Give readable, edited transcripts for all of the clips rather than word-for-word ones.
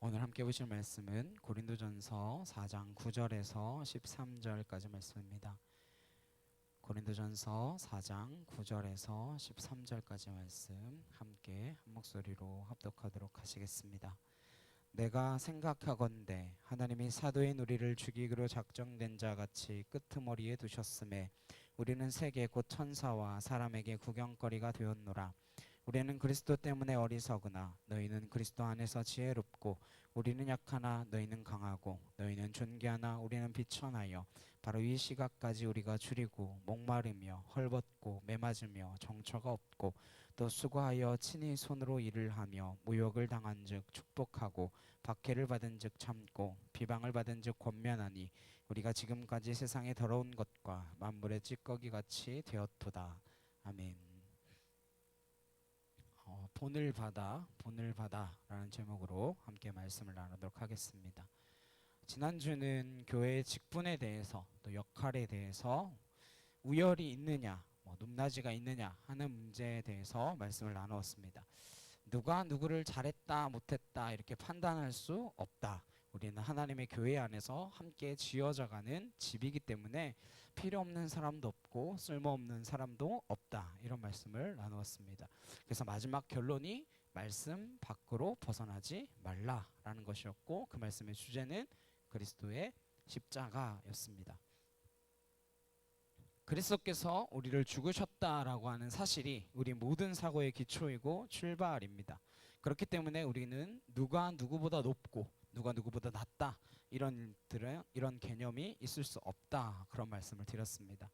오늘 함께 보실 말씀은 고린도전서 4장 9절에서 13절까지 말씀입니다. 고린도전서 4장 9절에서 13절까지 말씀 함께 한 목소리로 합독하도록 하시겠습니다. 내가 생각하건대 하나님이 사도인 우리를 죽이기로 작정된 자 같이 끄트머리에 두셨음에 우리는 세계 곧 천사와 사람에게 구경거리가 되었노라. 우리는 그리스도 때문에 어리석으나 너희는 그리스도 안에서 지혜롭고 우리는 약하나 너희는 강하고 너희는 존귀하나 우리는 비천하여 바로 이 시각까지 우리가 줄이고 목마르며 헐벗고 매맞으며 정처가 없고 또 수고하여 친히 손으로 일을 하며 모욕을 당한 즉 축복하고 박해를 받은 즉 참고 비방을 받은 즉 권면하니 우리가 지금까지 세상의 더러운 것과 만물의 찌꺼기 같이 되었도다. 아멘. 본을 받아 라는 제목으로 함께 말씀을 나누도록 하겠습니다. 지난주는 교회의 직분에 대해서 또 역할에 대해서 우열이 있느냐 높낮이가 있느냐 하는 문제에 대해서 말씀을 나누었습니다. 누가 누구를 잘했다 못했다 이렇게 판단할 수 없다. 우리는 하나님의 교회 안에서 함께 지어져가는 집이기 때문에 필요 없는 사람도 없고 쓸모없는 사람도 없다. 이런 말씀을 나누었습니다. 그래서 마지막 결론이 말씀 밖으로 벗어나지 말라라는 것이었고 그 말씀의 주제는 그리스도의 십자가였습니다. 그리스도께서 우리를 죽으셨다라고 하는 사실이 우리 모든 사고의 기초이고 출발입니다. 그렇기 때문에 우리는 누가 누구보다 높고 누가 누구보다 낫다 이런 개념이 있을 수 없다 그런 말씀을 드렸습니다.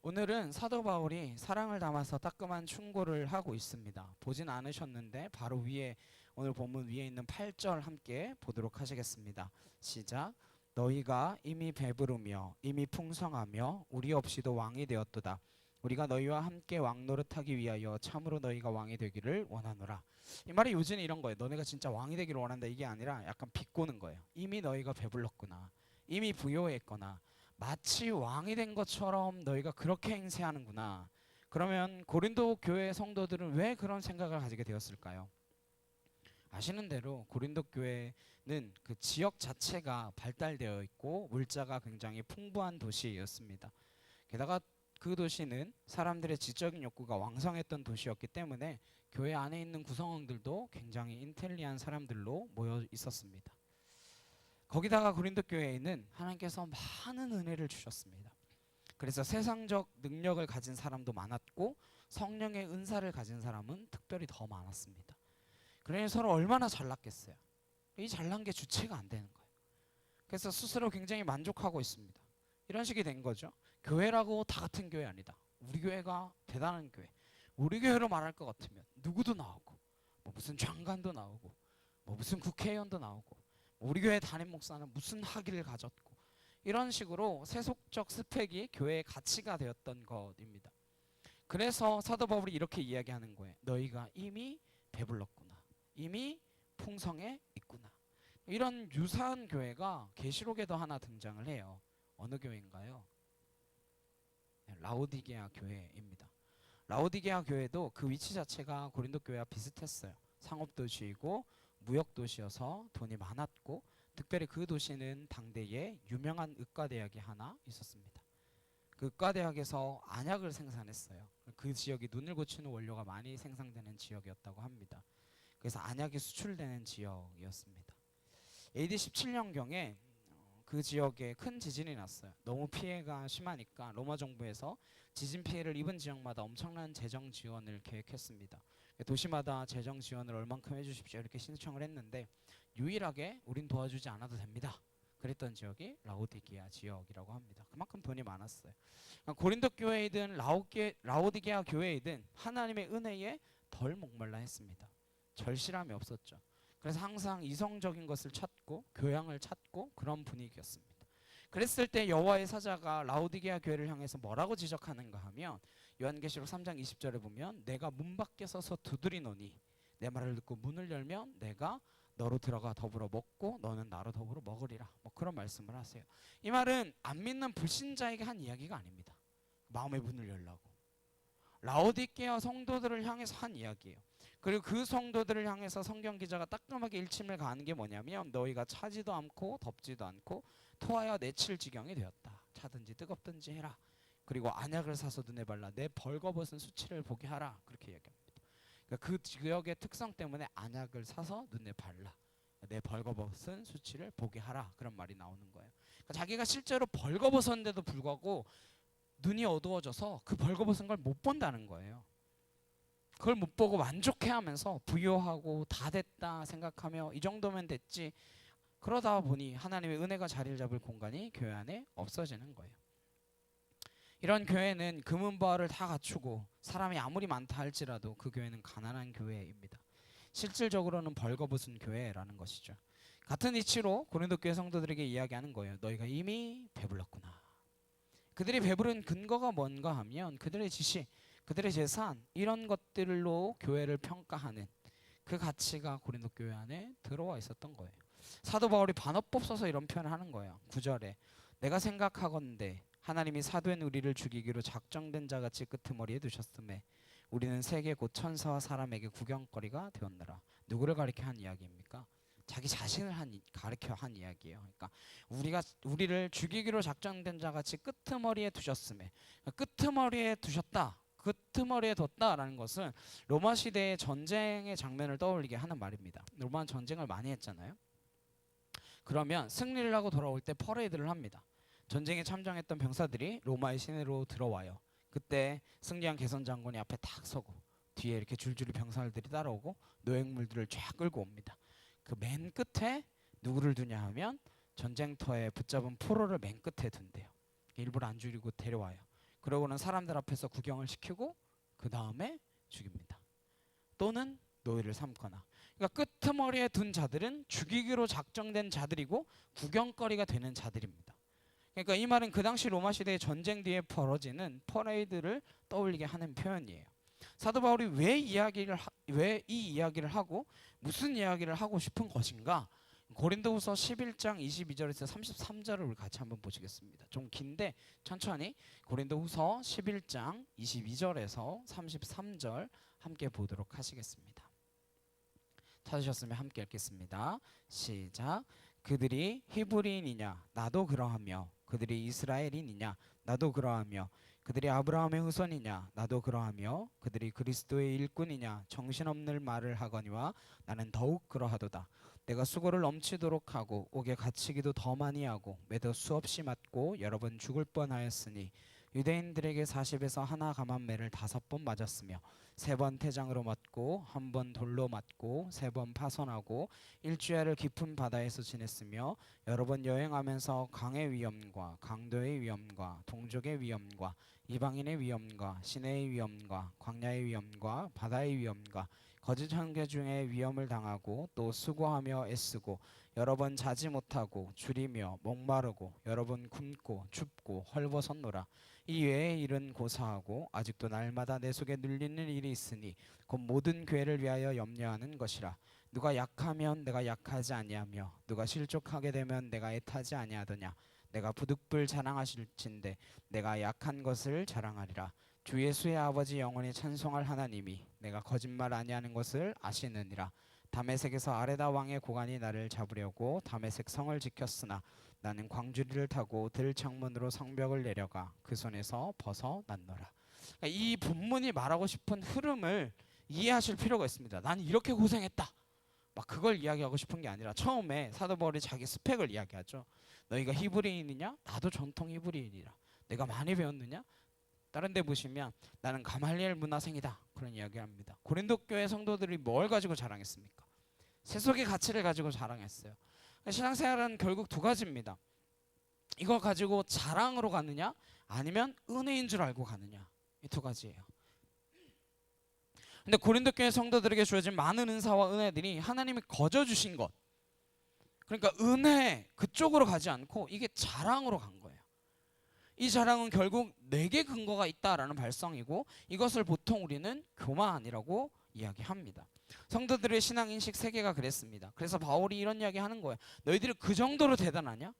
오늘은 사도 바울이 사랑을 담아서 따끔한 충고를 하고 있습니다. 보진 않으셨는데 바로 위에 오늘 본문 위에 있는 8절 함께 보도록 하시겠습니다. 시작. 너희가 이미 배부르며 이미 풍성하며 우리 없이도 왕이 되었도다. 우리가 너희와 함께 왕 노릇하기 위하여 참으로 너희가 왕이 되기를 원하노라. 이 말의 요지는 이런 거예요. 너네가 진짜 왕이 되기를 원한다 이게 아니라 약간 비꼬는 거예요. 이미 너희가 배불렀구나. 이미 부요했거나 마치 왕이 된 것처럼 너희가 그렇게 행세하는구나. 그러면 고린도 교회 성도들은 왜 그런 생각을 가지게 되었을까요? 아시는 대로 고린도 교회는 그 지역 자체가 발달되어 있고 물자가 굉장히 풍부한 도시였습니다. 게다가 그 도시는 사람들의 지적인 욕구가 왕성했던 도시였기 때문에 교회 안에 있는 구성원들도 굉장히 인텔리한 사람들로 모여 있었습니다. 거기다가 고린도 교회에는 하나님께서 많은 은혜를 주셨습니다. 그래서 세상적 능력을 가진 사람도 많았고 성령의 은사를 가진 사람은 특별히 더 많았습니다. 그러니 서로 얼마나 잘났겠어요. 이 잘난 게 주체가 안 되는 거예요. 그래서 스스로 굉장히 만족하고 있습니다. 이런 식이 된 거죠. 교회라고 다 같은 교회 아니다. 우리 교회가 대단한 교회. 우리 교회로 말할 것 같으면 누구도 나오고 무슨 장관도 나오고 무슨 국회의원도 나오고 우리 교회 담임 목사는 무슨 학위를 가졌고 이런 식으로 세속적 스펙이 교회의 가치가 되었던 것입니다. 그래서 사도 바울이 이렇게 이야기하는 거예요. 너희가 이미 배불렀구나. 이미 풍성해 있구나. 이런 유사한 교회가 계시록에도 하나 등장을 해요. 어느 교회인가요? 라오디게아 교회입니다. 라오디게아 교회도 그 위치 자체가 고린도 교회와 비슷했어요. 상업도시이고 무역도시여서 돈이 많았고 특별히 그 도시는 당대에 유명한 의과대학이 하나 있었습니다. 그 의과대학에서 안약을 생산했어요. 그 지역이 눈을 고치는 원료가 많이 생산되는 지역이었다고 합니다. 그래서 안약이 수출되는 지역이었습니다. AD 17년경에 그 지역에 큰 지진이 났어요. 너무 피해가 심하니까 로마 정부에서 지진 피해를 입은 지역마다 엄청난 재정 지원을 계획했습니다. 도시마다 재정 지원을 얼만큼 해주십시오 이렇게 신청을 했는데 유일하게 우린 도와주지 않아도 됩니다. 그랬던 지역이 라오디게아 지역이라고 합니다. 그만큼 돈이 많았어요. 고린도 교회이든 라오디게아 교회이든 하나님의 은혜에 덜 목말라 했습니다. 절실함이 없었죠. 그래서 항상 이성적인 것을 찾고 교양을 찾고 그런 분위기였습니다. 그랬을 때 여호와의 사자가 라오디게아 교회를 향해서 뭐라고 지적하는가 하면 요한계시록 3장 20절에 보면 내가 문 밖에 서서 두드리노니 내 말을 듣고 문을 열면 내가 너로 들어가 더불어 먹고 너는 나로 더불어 먹으리라. 그런 말씀을 하세요. 이 말은 안 믿는 불신자에게 한 이야기가 아닙니다. 마음의 문을 열라고. 라오디게아 성도들을 향해서 한 이야기예요. 그리고 그 성도들을 향해서 성경 기자가 따끔하게 일침을 가하는 게 뭐냐면 너희가 차지도 않고 덥지도 않고 토하여 내칠 지경이 되었다. 차든지 뜨겁든지 해라. 그리고 안약을 사서 눈에 발라 내 벌거벗은 수치를 보게 하라. 그렇게 얘기합니다. 그러니까 그 지역의 특성 때문에 안약을 사서 눈에 발라 내 벌거벗은 수치를 보게 하라. 그런 말이 나오는 거예요. 그러니까 자기가 실제로 벌거벗었는데도 불구하고 눈이 어두워져서 그 벌거벗은 걸 못 본다는 거예요. 그걸 못 보고 만족해하면서 부요하고 다 됐다 생각하며 이 정도면 됐지, 그러다 보니 하나님의 은혜가 자리를 잡을 공간이 교회 안에 없어지는 거예요. 이런 교회는 금은보화를 다 갖추고 사람이 아무리 많다 할지라도 그 교회는 가난한 교회입니다. 실질적으로는 벌거벗은 교회라는 것이죠. 같은 이치로 고린도 교회 성도들에게 이야기하는 거예요. 너희가 이미 배불렀구나. 그들이 배부른 근거가 뭔가 하면 그들의 지식, 그들의 재산, 이런 것들로 교회를 평가하는 그 가치가 고린도 교회 안에 들어와 있었던 거예요. 사도 바울이 반어법 써서 이런 표현을 하는 거예요. 9절에 내가 생각하건대 하나님이 사도인 우리를 죽이기로 작정된 자같이 끄트머리에 두셨음에 우리는 세계 곧 천사와 사람에게 구경거리가 되었느라. 누구를 가리켜 한 이야기입니까? 자기 자신을 가리켜 한 이야기예요. 그러니까 우리를 죽이기로 작정된 자같이 끄트머리에 두셨음에, 끄트머리에 두셨다, 끄트머리에 뒀다라는 것은 로마 시대의 전쟁의 장면을 떠올리게 하는 말입니다. 로마는 전쟁을 많이 했잖아요. 그러면 승리를 하고 돌아올 때 퍼레이드를 합니다. 전쟁에 참전했던 병사들이 로마의 시내로 들어와요. 그때 승리한 개선 장군이 앞에 탁 서고 뒤에 이렇게 줄줄이 병사들이 따라오고 노획물들을 쫙 끌고 옵니다. 그 맨 끝에 누구를 두냐 하면 전쟁터에 붙잡은 포로를 맨 끝에 둔대요. 일부러 안 죽이고 데려와요. 그러고는 사람들 앞에서 구경을 시키고 그 다음에 죽입니다. 또는 노예를 삼거나. 그러니까 끄트머리에 둔 자들은 죽이기로 작정된 자들이고 구경거리가 되는 자들입니다. 그러니까 이 말은 그 당시 로마 시대의 전쟁 뒤에 벌어지는 퍼레이드를 떠올리게 하는 표현이에요. 사도 바울이 왜 이 이야기를 하고 무슨 이야기를 하고 싶은 것인가? 고린도후서 11장 22절에서 33절을 우리 같이 한번 보시겠습니다. 좀 긴데 천천히 고린도후서 11장 22절에서 33절 함께 보도록 하시겠습니다. 찾으셨으면 함께 읽겠습니다. 시작. 그들이 히브리인이냐 나도 그러하며 그들이 이스라엘인이냐 나도 그러하며 그들이 아브라함의 후손이냐 나도 그러하며 그들이 그리스도의 일꾼이냐 정신없는 말을 하거니와 나는 더욱 그러하도다. 내가 수고를 넘치도록 하고 옥에 갇히기도 더 많이 하고 매도 수없이 맞고 여러 번 죽을 뻔하였으니 유대인들에게 40에서 하나 감한매를 5번 맞았으며 3번 태장으로 맞고 1번 돌로 맞고 3번 파손하고 일주일을 깊은 바다에서 지냈으며 여러 번 여행하면서 강의 위험과 강도의 위험과 동족의 위험과 이방인의 위험과 시내의 위험과 광야의 위험과 바다의 위험과 거짓 형제 중에 위험을 당하고 또 수고하며 애쓰고 여러 번 자지 못하고 줄이며 목마르고 여러 번 굶고 춥고 헐벗었노라. 이 외의 일은 고사하고 아직도 날마다 내 속에 눌리는 일이 있으니 곧 모든 교회를 위하여 염려하는 것이라. 누가 약하면 내가 약하지 아니하며 누가 실족하게 되면 내가 애타지 아니하더냐. 내가 부득불 자랑하실진대 내가 약한 것을 자랑하리라. 주 예수의 아버지 영원히 찬송할 하나님이 내가 거짓말 아니하는 것을 아시느니라. 다메섹에서 아레다 왕의 고관이 나를 잡으려고 다메섹 성을 지켰으나 나는 광주리를 타고 들창문으로 성벽을 내려가 그 손에서 벗어났노라. 이 본문이 말하고 싶은 흐름을 이해하실 필요가 있습니다. 나는 이렇게 고생했다, 막 그걸 이야기하고 싶은 게 아니라 처음에 사도 바울이 자기 스펙을 이야기하죠. 너희가 히브리인이냐? 나도 전통 히브리인이라. 내가 많이 배웠느냐? 다른 데 보시면 나는 가말리엘 문화생이다, 그런 이야기합니다. 고린도 교회 성도들이 뭘 가지고 자랑했습니까? 세속의 가치를 가지고 자랑했어요. 신앙생활은 결국 두 가지입니다. 이걸 가지고 자랑으로 가느냐 아니면 은혜인 줄 알고 가느냐, 이 두 가지예요. 근데 고린도 교회 성도들에게 주어진 많은 은사와 은혜들이 하나님이 거저 주신 것, 그러니까 은혜 그쪽으로 가지 않고 이게 자랑으로 간 거예요. 이 자랑은 결국 내게 근거가 있다라는 발성이고 이것을 보통 우리는 교만이라고 이야기합니다. 성도들의 신앙인식 세계가 그랬습니다. 그래서 바울이 이런 이야기 하는 거예요. 너희들이 그 정도로 대단하냐?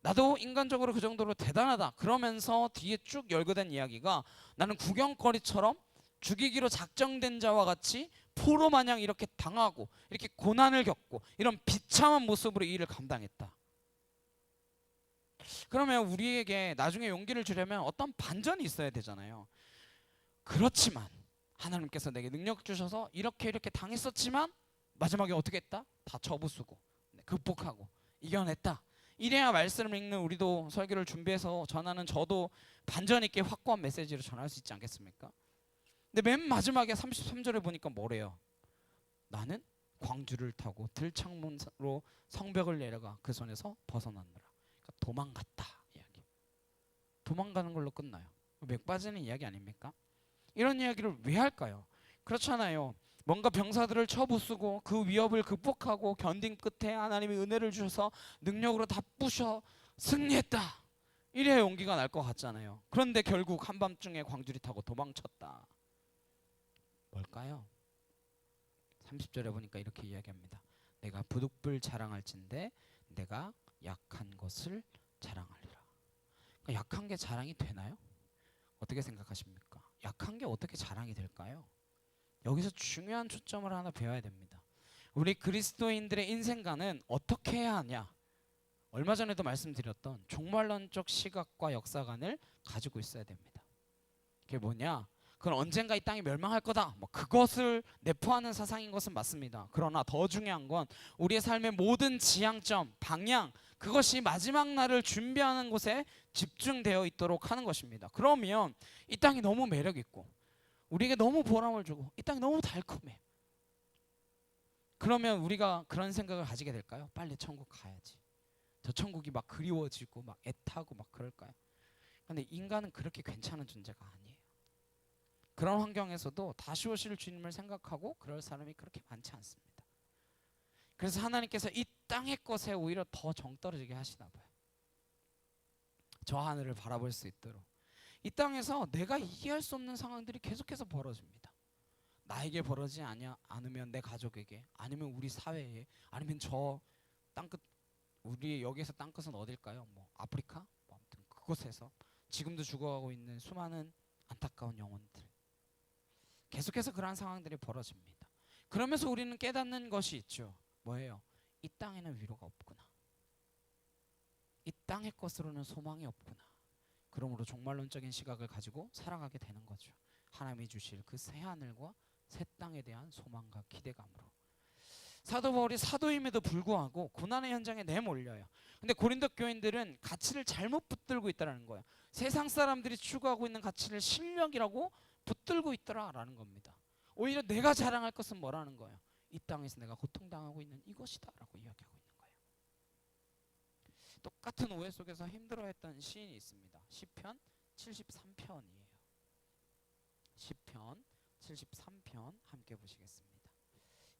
나도 인간적으로 그 정도로 대단하다. 그러면서 뒤에 쭉 열거된 이야기가 나는 구경거리처럼 죽이기로 작정된 자와 같이 포로 마냥 이렇게 당하고 이렇게 고난을 겪고 이런 비참한 모습으로 이 일을 감당했다. 그러면 우리에게 나중에 용기를 주려면 어떤 반전이 있어야 되잖아요. 그렇지만 하나님께서 내게 능력 주셔서 이렇게 당했었지만 마지막에 어떻게 했다? 다 접으수고 극복하고 이겨냈다. 이래야 말씀을 읽는 우리도 설교를 준비해서 전하는 저도 반전 있게 확고한 메시지를 전할 수 있지 않겠습니까? 근데 맨 마지막에 33절에 보니까 뭐래요? 나는 광주를 타고 들창문으로 성벽을 내려가 그 손에서 벗어났느라. 그러니까 도망갔다 이야기. 도망가는 걸로 끝나요. 맥 빠지는 이야기 아닙니까? 이런 이야기를 왜 할까요? 그렇잖아요. 뭔가 병사들을 쳐부수고 그 위협을 극복하고 견딘 끝에 하나님이 은혜를 주셔서 능력으로 다 부셔 승리했다. 이래야 용기가 날 것 같잖아요. 그런데 결국 한밤중에 광주리 타고 도망쳤다. 뭘까요? 30절에 보니까 이렇게 이야기합니다. 내가 부득불 자랑할진대 내가 약한 것을 자랑하리라. 그러니까 약한 게 자랑이 되나요? 어떻게 생각하십니까? 약한 게 어떻게 자랑이 될까요? 여기서 중요한 초점을 하나 배워야 됩니다. 우리 그리스도인들의 인생관은 어떻게 해야 하냐? 얼마 전에도 말씀드렸던 종말론적 시각과 역사관을 가지고 있어야 됩니다. 그게 뭐냐? 그건 언젠가 이 땅이 멸망할 거다. 뭐 그것을 내포하는 사상인 것은 맞습니다. 그러나 더 중요한 건 우리의 삶의 모든 지향점, 방향, 그것이 마지막 날을 준비하는 곳에 집중되어 있도록 하는 것입니다. 그러면 이 땅이 너무 매력 있고 우리에게 너무 보람을 주고 이 땅이 너무 달콤해. 그러면 우리가 그런 생각을 가지게 될까요? 빨리 천국 가야지. 저 천국이 막 그리워지고 막 애타고 막 그럴까요? 근데 인간은 그렇게 괜찮은 존재가 아니에요. 그런 환경에서도 다시 오실 주님을 생각하고 그럴 사람이 그렇게 많지 않습니다. 그래서 하나님께서 이 땅의 것에 오히려 더 정떨어지게 하시나 봐요. 저 하늘을 바라볼 수 있도록. 이 땅에서 내가 이해할 수 없는 상황들이 계속해서 벌어집니다. 나에게 벌어지지 않으면 내 가족에게, 아니면 우리 사회에, 아니면 저 땅끝, 우리 여기에서 땅끝은 어딜까요? 뭐 아프리카? 뭐 아무튼 그곳에서 지금도 죽어가고 있는 수많은 안타까운 영혼들. 계속해서 그러한 상황들이 벌어집니다. 그러면서 우리는 깨닫는 것이 있죠. 뭐예요? 이 땅에는 위로가 없구나. 이 땅의 것으로는 소망이 없구나. 그러므로 종말론적인 시각을 가지고 살아가게 되는 거죠. 하나님이 주실 그 새 하늘과 새 땅에 대한 소망과 기대감으로. 사도 바울이 사도임에도 불구하고 고난의 현장에 내몰려요. 근데 고린도 교인들은 가치를 잘못 붙들고 있다는 거예요. 세상 사람들이 추구하고 있는 가치를 실력이라고 붙들고 있더라라는 겁니다. 오히려 내가 자랑할 것은 뭐라는 거예요? 이 땅에서 내가 고통당하고 있는 이것이다라고 이야기하고 있는 거예요. 똑같은 오해 속에서 힘들어했던 시인이 있습니다. 시편 73편이에요. 시편 73편 함께 보시겠습니다.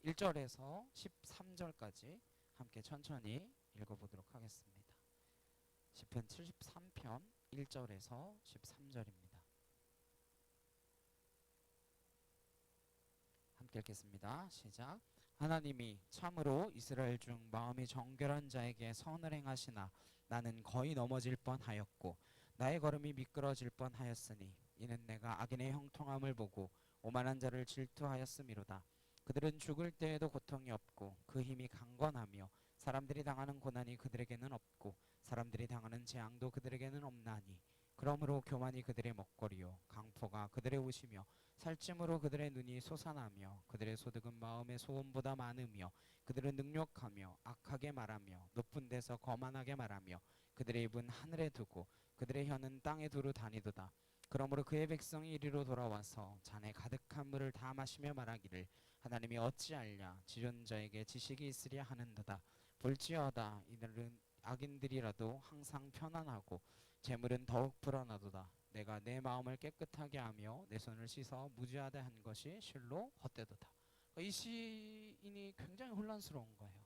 1절에서 13절까지 함께 천천히 읽어보도록 하겠습니다. 시편 73편 1절에서 13절입니다. 함께 읽겠습니다. 시작. 하나님이 참으로 이스라엘 중 마음이 정결한 자에게 선을 행하시나 나는 거의 넘어질 뻔하였고 나의 걸음이 미끄러질 뻔하였으니 이는 내가 악인의 형통함을 보고 오만한 자를 질투하였음이로다. 그들은 죽을 때에도 고통이 없고 그 힘이 강건하며 사람들이 당하는 고난이 그들에게는 없고 사람들이 당하는 재앙도 그들에게는 없나니 그러므로 교만이 그들의 먹거리요 강포가 그들의 옷이며 살찜으로 그들의 눈이 솟아나며 그들의 소득은 마음의 소원보다 많으며 그들은 능욕하며 악하게 말하며 높은 데서 거만하게 말하며 그들의 입은 하늘에 두고 그들의 혀는 땅에 두루 다니도다. 그러므로 그의 백성이 이리로 돌아와서 잔에 가득한 물을 다 마시며 말하기를 하나님이 어찌알랴 지존자에게 지식이 있으랴 하는도다. 볼지어다 이들은 악인들이라도 항상 편안하고 재물은 더욱 불어나도다. 내가 내 마음을 깨끗하게 하며 내 손을 씻어 무죄하다 한 것이 실로 헛되도다. 이 시인이 굉장히 혼란스러운 거예요.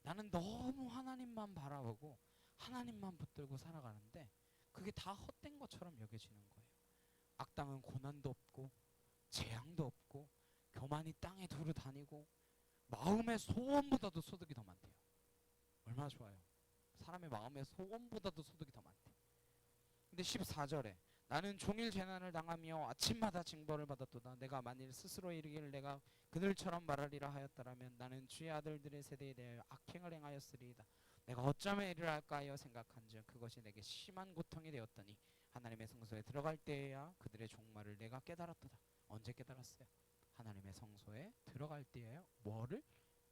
나는 너무 하나님만 바라보고 하나님만 붙들고 살아가는데 그게 다 헛된 것처럼 여겨지는 거예요. 악당은 고난도 없고 재앙도 없고 교만이 땅에 두루 다니고 마음의 소원보다도 소득이 더 많대요. 얼마나 좋아요. 사람의 마음의 소원보다도 소득이 더 많대. 근데 14절에 나는 종일 재난을 당하며 아침마다 징벌을 받았도다. 내가 만일 스스로 이르기를 내가 그들처럼 말하리라 하였더라면 나는 주의 아들들의 세대에 대하여 악행을 행하였으리이다. 내가 어쩌면 이를 할까 하여 생각한즉 그것이 내게 심한 고통이 되었더니 하나님의 성소에 들어갈 때에야 그들의 종말을 내가 깨달았도다. 언제 깨달았어요? 하나님의 성소에 들어갈 때에야 뭐를?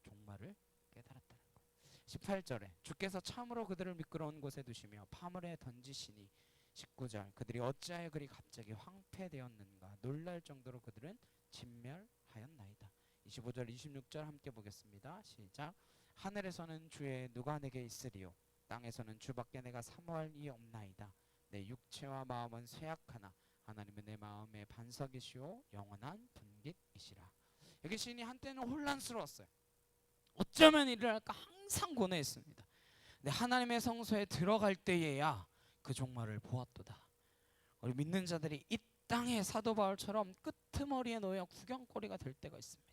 종말을 깨달았다는 거예요. 18절에 주께서 참으로 그들을 미끄러운 곳에 두시며 파물에 던지시니 19절 그들이 어찌하여 그리 갑자기 황폐되었는가 놀랄 정도로 그들은 진멸하였나이다. 25절 26절 함께 보겠습니다. 시작. 하늘에서는 주의 누가 내게 있으리요 땅에서는 주밖에 내가 사모할 이 없나이다. 내 육체와 마음은 쇠약하나 하나님은 내 마음의 반석이시오 영원한 분깃이시라. 여기 시인이 한때는 혼란스러웠어요. 어쩌면 이를 할까 항상 고뇌했습니다. 근데 하나님의 성소에 들어갈 때에야 그 종말을 보았도다. 우리 믿는 자들이 이 땅의 사도 바울처럼 끄트머리에 놓여 구경거리가 될 때가 있습니다.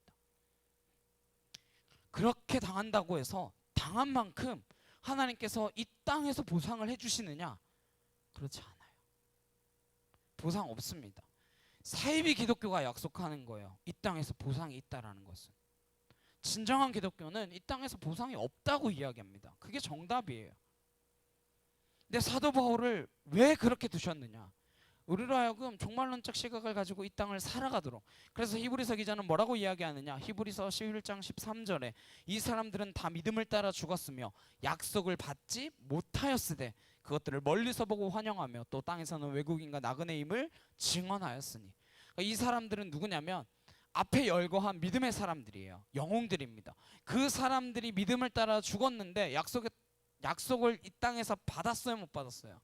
그렇게 당한다고 해서 당한 만큼 하나님께서 이 땅에서 보상을 해주시느냐? 그렇지 않아요. 보상 없습니다. 사이비 기독교가 약속하는 거예요. 이 땅에서 보상이 있다라는 것은. 진정한 기독교는 이 땅에서 보상이 없다고 이야기합니다. 그게 정답이에요. 근데 사도 바울을 왜 그렇게 두셨느냐? 우리로 하여금 종말론적 시각을 가지고 이 땅을 살아가도록. 그래서 히브리서 기자는 뭐라고 이야기하느냐? 히브리서 11장 13절에 이 사람들은 다 믿음을 따라 죽었으며 약속을 받지 못하였으되 그것들을 멀리서 보고 환영하며 또 땅에서는 외국인과 나그네임을 증언하였으니. 그러니까 이 사람들은 누구냐면 앞에 열거한 믿음의 사람들이에요. 영웅들입니다. 그 사람들이 믿음을 따라 죽었는데 약속을 이 땅에서 받았어요, 못 받았어요?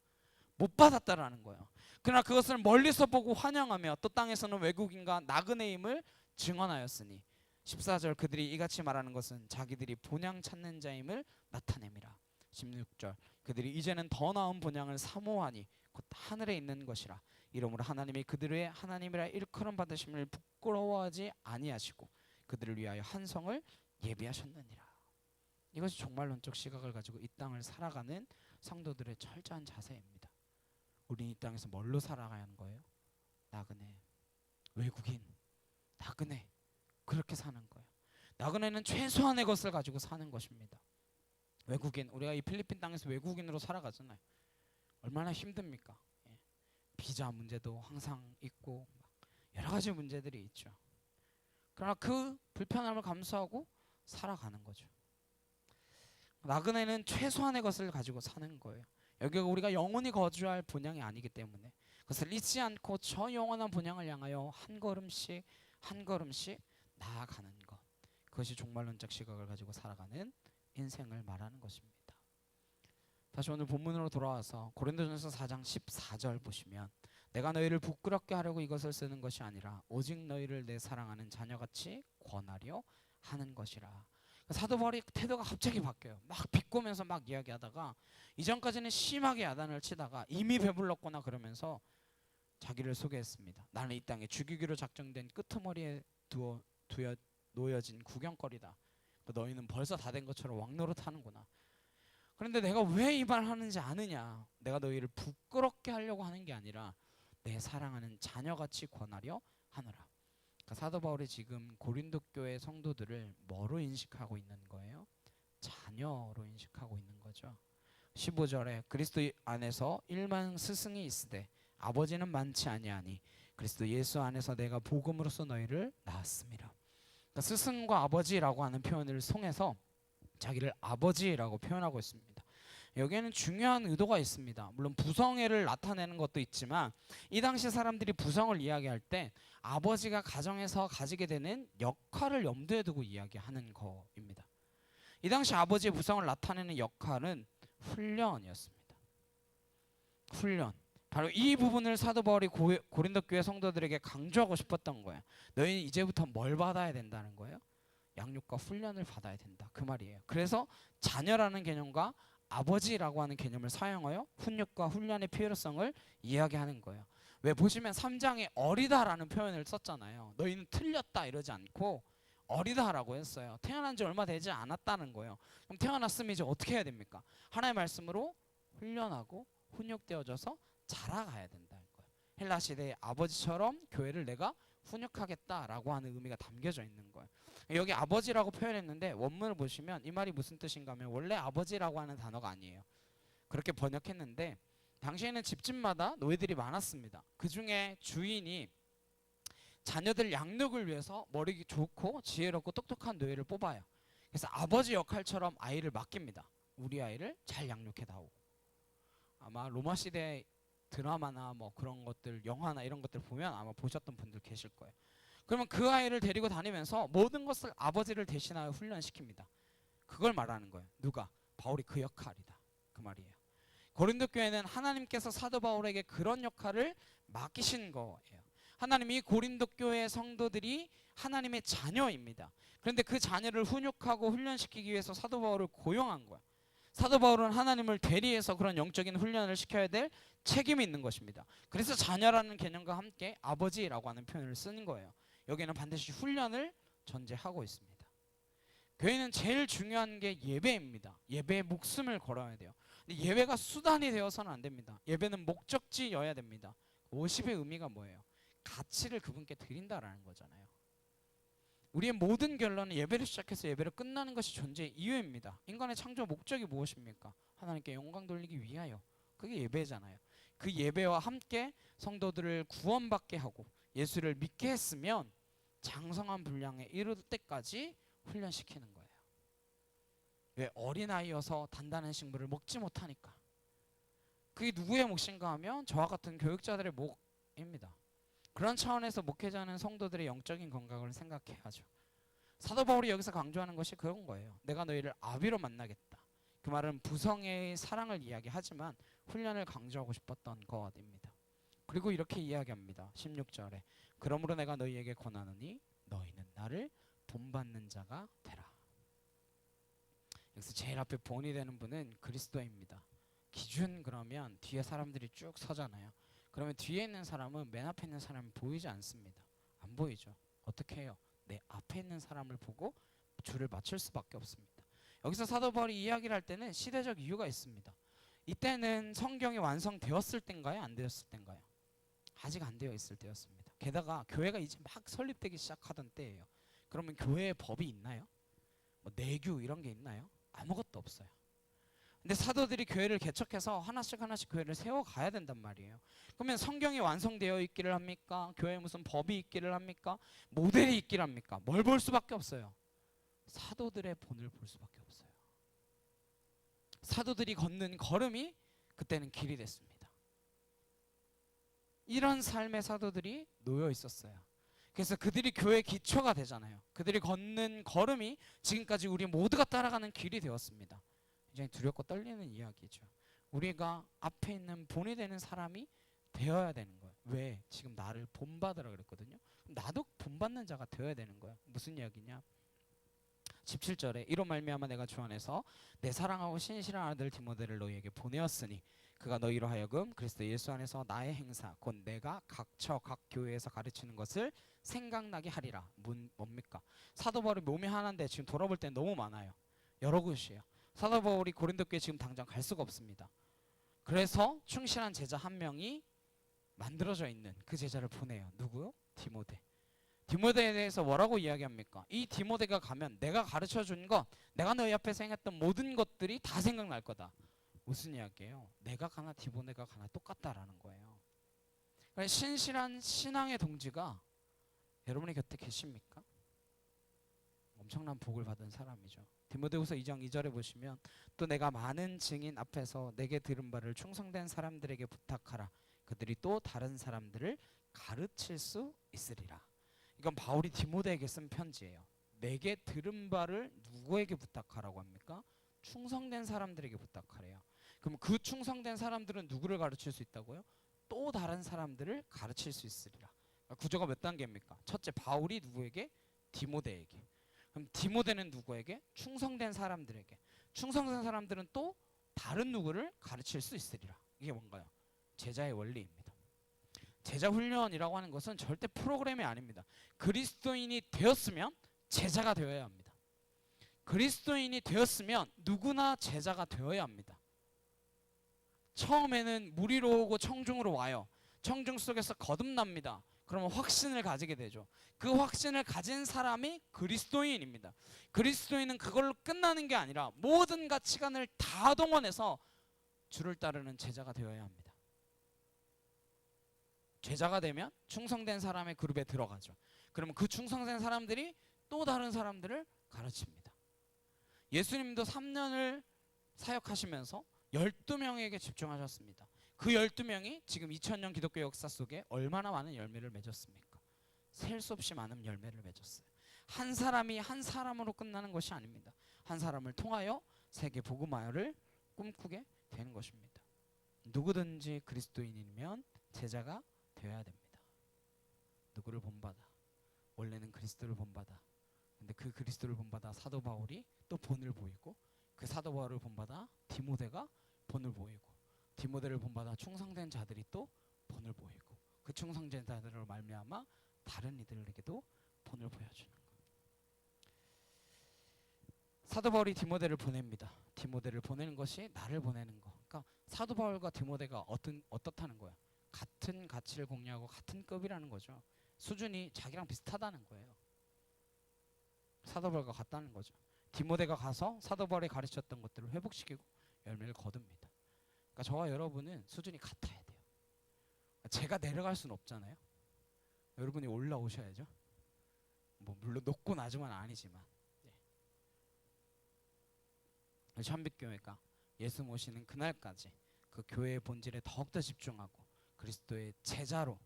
못 받았다라는 거예요. 그러나 그것을 멀리서 보고 환영하며 또 땅에서는 외국인과 나그네임을 증언하였으니 14절 그들이 이같이 말하는 것은 자기들이 본향 찾는 자임을 나타냅니다. 16절 그들이 이제는 더 나은 본향을 사모하니 곧 하늘에 있는 것이라. 이러므로 하나님이 그들의 하나님이라 일컬음 받으심을 부끄러워하지 아니하시고 그들을 위하여 한 성을 예비하셨느니라. 이것이 종말론적 시각을 가지고 이 땅을 살아가는 성도들의 철저한 자세입니다. 우리는 이 땅에서 뭘로 살아가야 하는 거예요? 나그네, 외국인, 나그네, 그렇게 사는 거예요. 나그네는 최소한의 것을 가지고 사는 것입니다. 외국인, 우리가 이 필리핀 땅에서 외국인으로 살아가잖아요. 얼마나 힘듭니까? 예. 비자 문제도 항상 있고 여러 가지 문제들이 있죠. 그러나 그 불편함을 감수하고 살아가는 거죠. 나그네는 최소한의 것을 가지고 사는 거예요. 여기가 우리가 영원히 거주할 본향이 아니기 때문에 그것을 잊지 않고 저 영원한 본향을 향하여 한 걸음씩 한 걸음씩 나아가는 것, 그것이 종말론적 시각을 가지고 살아가는 인생을 말하는 것입니다. 다시 오늘 본문으로 돌아와서 고린도전서 4장 14절 보시면 내가 너희를 부끄럽게 하려고 이것을 쓰는 것이 아니라 오직 너희를 내 사랑하는 자녀같이 권하려 하는 것이라. 사도 바울의 태도가 갑자기 바뀌어요. 막 비꼬면서 막 이야기하다가 이전까지는 심하게 야단을 치다가 이미 배불렀구나 그러면서 자기를 소개했습니다. 나는 이 땅에 죽이기로 작정된 끄트머리에 놓여진 구경거리다. 너희는 벌써 다 된 것처럼 왕노릇하는구나. 그런데 내가 왜 이 말 하는지 아느냐? 내가 너희를 부끄럽게 하려고 하는 게 아니라 내 사랑하는 자녀같이 권하려 하노라. 그러니까 사도 바울이 지금 고린도 교회 성도들을 뭐로 인식하고 있는 거예요? 자녀로 인식하고 있는 거죠. 15절에 그리스도 안에서 일만 스승이 있으되 아버지는 많지 아니하니 그리스도 예수 안에서 내가 복음으로써 너희를 낳았습니다. 그러니까 스승과 아버지라고 하는 표현을 통해서 자기를 아버지라고 표현하고 있습니다. 여기에는 중요한 의도가 있습니다. 물론 부성애를 나타내는 것도 있지만 이 당시 사람들이 부성을 이야기할 때 아버지가 가정에서 가지게 되는 역할을 염두에 두고 이야기하는 거입니다. 이 당시 아버지의 부성을 나타내는 역할은 훈련이었습니다. 훈련. 바로 이 부분을 사도 바울이 고린도 교회 성도들에게 강조하고 싶었던 거예요. 너희는 이제부터 뭘 받아야 된다는 거예요? 양육과 훈련을 받아야 된다. 그 말이에요. 그래서 자녀라는 개념과 아버지라고 하는 개념을 사용하여 훈육과 훈련의 필요성을 이야기하는 거예요. 왜 보시면 3장에 어리다라는 표현을 썼잖아요. 너희는 틀렸다 이러지 않고 어리다라고 했어요. 태어난 지 얼마 되지 않았다는 거예요. 그럼 태어났으면 이제 어떻게 해야 됩니까? 하나님의 말씀으로 훈련하고 훈육되어져서 자라가야 된다는 거예요. 헬라 시대의 아버지처럼 교회를 내가 훈육하겠다라고 하는 의미가 담겨져 있는 거예요. 여기 아버지라고 표현했는데 원문을 보시면 이 말이 무슨 뜻인가 하면 원래 아버지라고 하는 단어가 아니에요. 그렇게 번역했는데 당시에는 집집마다 노예들이 많았습니다. 그 중에 주인이 자녀들 양육을 위해서 머리 좋고 지혜롭고 똑똑한 노예를 뽑아요. 그래서 아버지 역할처럼 아이를 맡깁니다. 우리 아이를 잘 양육해다오. 아마 로마 시대 드라마나 뭐 그런 것들, 영화나 이런 것들 보면 아마 보셨던 분들 계실 거예요. 그러면 그 아이를 데리고 다니면서 모든 것을 아버지를 대신하여 훈련시킵니다. 그걸 말하는 거예요. 누가? 바울이 그 역할이다. 그 말이에요. 고린도 교회는 하나님께서 사도 바울에게 그런 역할을 맡기신 거예요. 하나님이 고린도 교회 성도들이 하나님의 자녀입니다. 그런데 그 자녀를 훈육하고 훈련시키기 위해서 사도 바울을 고용한 거야. 사도 바울은 하나님을 대리해서 그런 영적인 훈련을 시켜야 될 책임이 있는 것입니다. 그래서 자녀라는 개념과 함께 아버지라고 하는 표현을 쓰는 거예요. 여기는 반드시 훈련을 전제하고 있습니다. 교회는 제일 중요한 게 예배입니다. 예배에 목숨을 걸어야 돼요. 근데 예배가 수단이 되어서는 안 됩니다. 예배는 목적지여야 됩니다. 워십의 의미가 뭐예요? 가치를 그분께 드린다라는 거잖아요. 우리의 모든 결론은 예배를 시작해서 예배를 끝나는 것이 존재의 이유입니다. 인간의 창조 목적이 무엇입니까? 하나님께 영광 돌리기 위하여. 그게 예배잖아요. 그 예배와 함께 성도들을 구원받게 하고 예수를 믿게 했으면 장성한 분량에 이를 때까지 훈련시키는 거예요. 왜? 어린아이여서 단단한 식물을 먹지 못하니까. 그게 누구의 몫인가 하면 저와 같은 교육자들의 몫입니다. 그런 차원에서 목회자는 성도들의 영적인 건강을 생각해야죠. 사도 바울이 여기서 강조하는 것이 그런 거예요. 내가 너희를 아비로 만나겠다. 그 말은 부성의 사랑을 이야기하지만 훈련을 강조하고 싶었던 것입니다. 그리고 이렇게 이야기합니다. 16절에 그러므로 내가 너희에게 권하노니 너희는 나를 본받는 자가 되라. 여기서 제일 앞에 본이 되는 분은 그리스도입니다. 기준 그러면 뒤에 사람들이 쭉 서잖아요. 그러면 뒤에 있는 사람은 맨 앞에 있는 사람이 보이지 않습니다. 안 보이죠. 어떻게 해요? 내 앞에 있는 사람을 보고 줄을 맞출 수밖에 없습니다. 여기서 사도 바울이 이야기를 할 때는 시대적 이유가 있습니다. 이때는 성경이 완성되었을 때인가요? 안 되었을 때인가요? 아직 안 되어 있을 때였습니다. 게다가 교회가 이제 막 설립되기 시작하던 때예요. 그러면 교회에 법이 있나요? 뭐 내규 이런 게 있나요? 아무것도 없어요. 근데 사도들이 교회를 개척해서 하나씩 하나씩 교회를 세워가야 된단 말이에요. 그러면 성경이 완성되어 있기를 합니까? 교회에 무슨 법이 있기를 합니까? 모델이 있기를 합니까? 뭘 볼 수밖에 없어요? 사도들의 본을 볼 수밖에 없어요. 사도들이 걷는 걸음이 그때는 길이 됐습니다. 이런 삶의 사도들이 놓여 있었어요. 그래서 그들이 교회의 기초가 되잖아요. 그들이 걷는 걸음이 지금까지 우리 모두가 따라가는 길이 되었습니다. 굉장히 두렵고 떨리는 이야기죠. 우리가 앞에 있는 본이 되는 사람이 되어야 되는 거예요. 왜? 지금 나를 본받으라 그랬거든요. 나도 본받는 자가 되어야 되는 거예요. 무슨 이야기냐? 17절에 이로 말미암아 내가 주 안에서 내 사랑하고 신실한 아들 디모데를 너희에게 보내었으니 그가 너희로 하여금 그리스도 예수 안에서 나의 행사 곧 내가 각처 각 교회에서 가르치는 것을 생각나게 하리라. 뭡니까? 사도 바울이 몸이 하나인데 지금 돌아볼 때 너무 많아요. 여러 곳이에요. 사도 바울이 고린도 교회 지금 당장 갈 수가 없습니다. 그래서 충실한 제자 한 명이 만들어져 있는 그 제자를 보내요. 누구요? 디모데. 디모데에 대해서 뭐라고 이야기합니까? 이 디모데가 가면 내가 가르쳐준 것, 내가 너희 앞에서 행했던 모든 것들이 다 생각날 거다. 무슨 이야기예요? 내가 가나 디모데가 가나 똑같다라는 거예요. 그러니까 신실한 신앙의 동지가 여러분의 곁에 계십니까? 엄청난 복을 받은 사람이죠. 디모데후서 2장 2절에 보시면 또 내가 많은 증인 앞에서 내게 들은 바를 충성된 사람들에게 부탁하라. 그들이 또 다른 사람들을 가르칠 수 있으리라. 이건 바울이 디모데에게 쓴 편지예요. 내게 들은 바를 누구에게 부탁하라고 합니까? 충성된 사람들에게 부탁하래요. 그럼 그 충성된 사람들은 누구를 가르칠 수 있다고요? 또 다른 사람들을 가르칠 수 있으리라. 구조가 몇 단계입니까? 첫째, 바울이 누구에게? 디모데에게. 그럼 디모데는 누구에게? 충성된 사람들에게. 충성된 사람들은 또 다른 누구를 가르칠 수 있으리라. 이게 뭔가요? 제자의 원리입니다. 제자 훈련이라고 하는 것은 절대 프로그램이 아닙니다. 그리스도인이 되었으면 제자가 되어야 합니다. 그리스도인이 되었으면 누구나 제자가 되어야 합니다. 처음에는 무리로 오고 청중으로 와요. 청중 속에서 거듭납니다. 그러면 확신을 가지게 되죠. 그 확신을 가진 사람이 그리스도인입니다. 그리스도인은 그걸로 끝나는 게 아니라 모든 가치관을 다 동원해서 주를 따르는 제자가 되어야 합니다. 제자가 되면 충성된 사람의 그룹에 들어가죠. 그러면 그 충성된 사람들이 또 다른 사람들을 가르칩니다. 예수님도 3년을 사역하시면서 12명에게 집중하셨습니다. 그 12명이 지금 2000년 기독교 역사 속에 얼마나 많은 열매를 맺었습니까? 셀 수 없이 많은 열매를 맺었어요. 한 사람이 한 사람으로 끝나는 것이 아닙니다. 한 사람을 통하여 세계 복음화를 꿈꾸게 되는 것입니다. 누구든지 그리스도인이면 제자가 되어야 됩니다. 누구를 본받아? 원래는 그리스도를 본받아. 근데 그 그리스도를 본받아 사도 바울이 또 본을 보이고, 그 사도 바울을 본받아 디모데가 본을 보이고, 디모데를 본받아 충성된 자들이 또 본을 보이고, 그 충성된 자들을 말미암아 다른 이들에게도 본을 보여주는 것. 사도 바울이 디모데를 보냅니다. 디모데를 보내는 것이 나를 보내는 거. 그러니까 사도 바울과 디모데가 어떻다는 거야? 같은 가치를 공유하고 같은 급이라는 거죠. 수준이 자기랑 비슷하다는 거예요. 사도 바울과 같다는 거죠. 디모데가 가서 사도 바울이 가르쳤던 것들을 회복시키고 열매를 거둡니다. 그러니까 저와 여러분은 수준이 같아야 돼요. 제가 내려갈 수는 없잖아요. 여러분이 올라오셔야죠. 뭐 물론 높고 낮으면 아니지만, 참빛교회가 예수 모시는 그날까지 그 교회의 본질에 더욱더 집중하고 그리스도의 제자로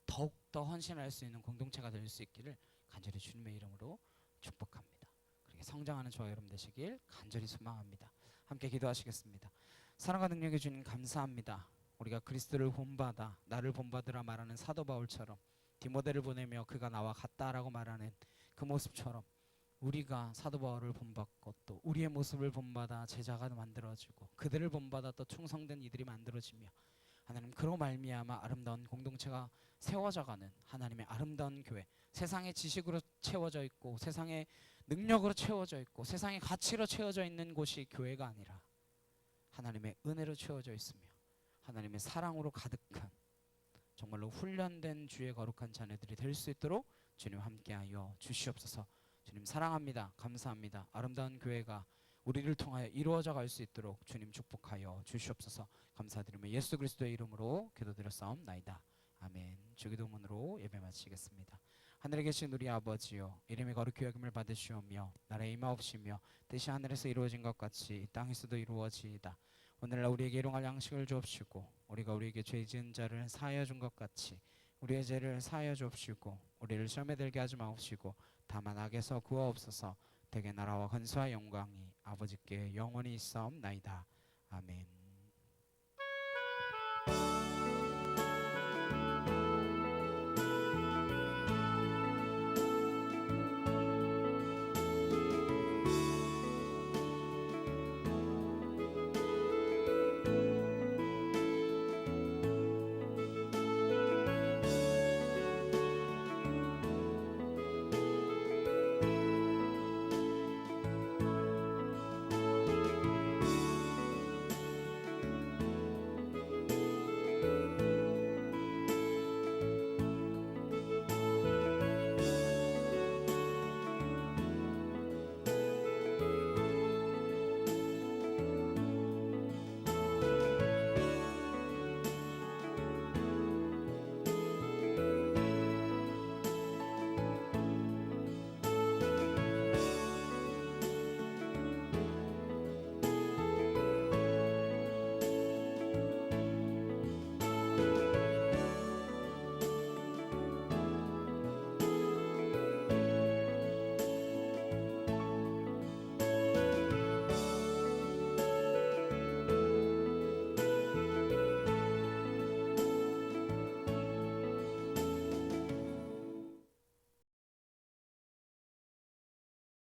더욱더 헌신할 수 있는 공동체가 될 수 있기를 간절히 주님의 이름으로 축복합니다. 그렇게 성장하는 저와 여러분 되시길 간절히 소망합니다. 함께 기도하시겠습니다. 사랑과 능력의 주님 감사합니다. 우리가 그리스도를 본받아 나를 본받으라 말하는 사도 바울처럼 디모데를 보내며 그가 나와 같다라고 말하는 그 모습처럼 우리가 사도 바울을 본받고 또 우리의 모습을 본받아 제자가 만들어지고 그들을 본받아 또 충성된 이들이 만들어지며 하나님 그로 말미암아 아름다운 공동체가 세워져가는 하나님의 아름다운 교회, 세상의 지식으로 채워져 있고 세상의 능력으로 채워져 있고 세상의 가치로 채워져 있는 곳이 교회가 아니라 하나님의 은혜로 채워져 있으며 하나님의 사랑으로 가득한 정말로 훈련된 주의 거룩한 자녀들이 될 수 있도록 주님 함께하여 주시옵소서. 주님 사랑합니다. 감사합니다. 아름다운 교회가 우리를 통하여 이루어져 갈 수 있도록 주님 축복하여 주시옵소서. 감사드리며 예수 그리스도의 이름으로 기도드렸사옵나이다. 아멘. 주기도문으로 예배 마치겠습니다. 하늘에 계신 우리 아버지여, 이름이 거룩히 여김을 받으시오며 나라의 임하옵시며 뜻이 하늘에서 이루어진 것 같이 땅에서도 이루어지이다. 오늘날 우리에게 일용할 양식을 주옵시고 우리가 우리에게 죄 지은 자를 사하여 준 것 같이 우리의 죄를 사하여 주옵시고 우리를 시험에 들게 하지 마옵시고 다만 악에서 구하옵소서. 대개 나라와 권세와 영광이 아버지께 영원히 있사옵나이다. 아멘.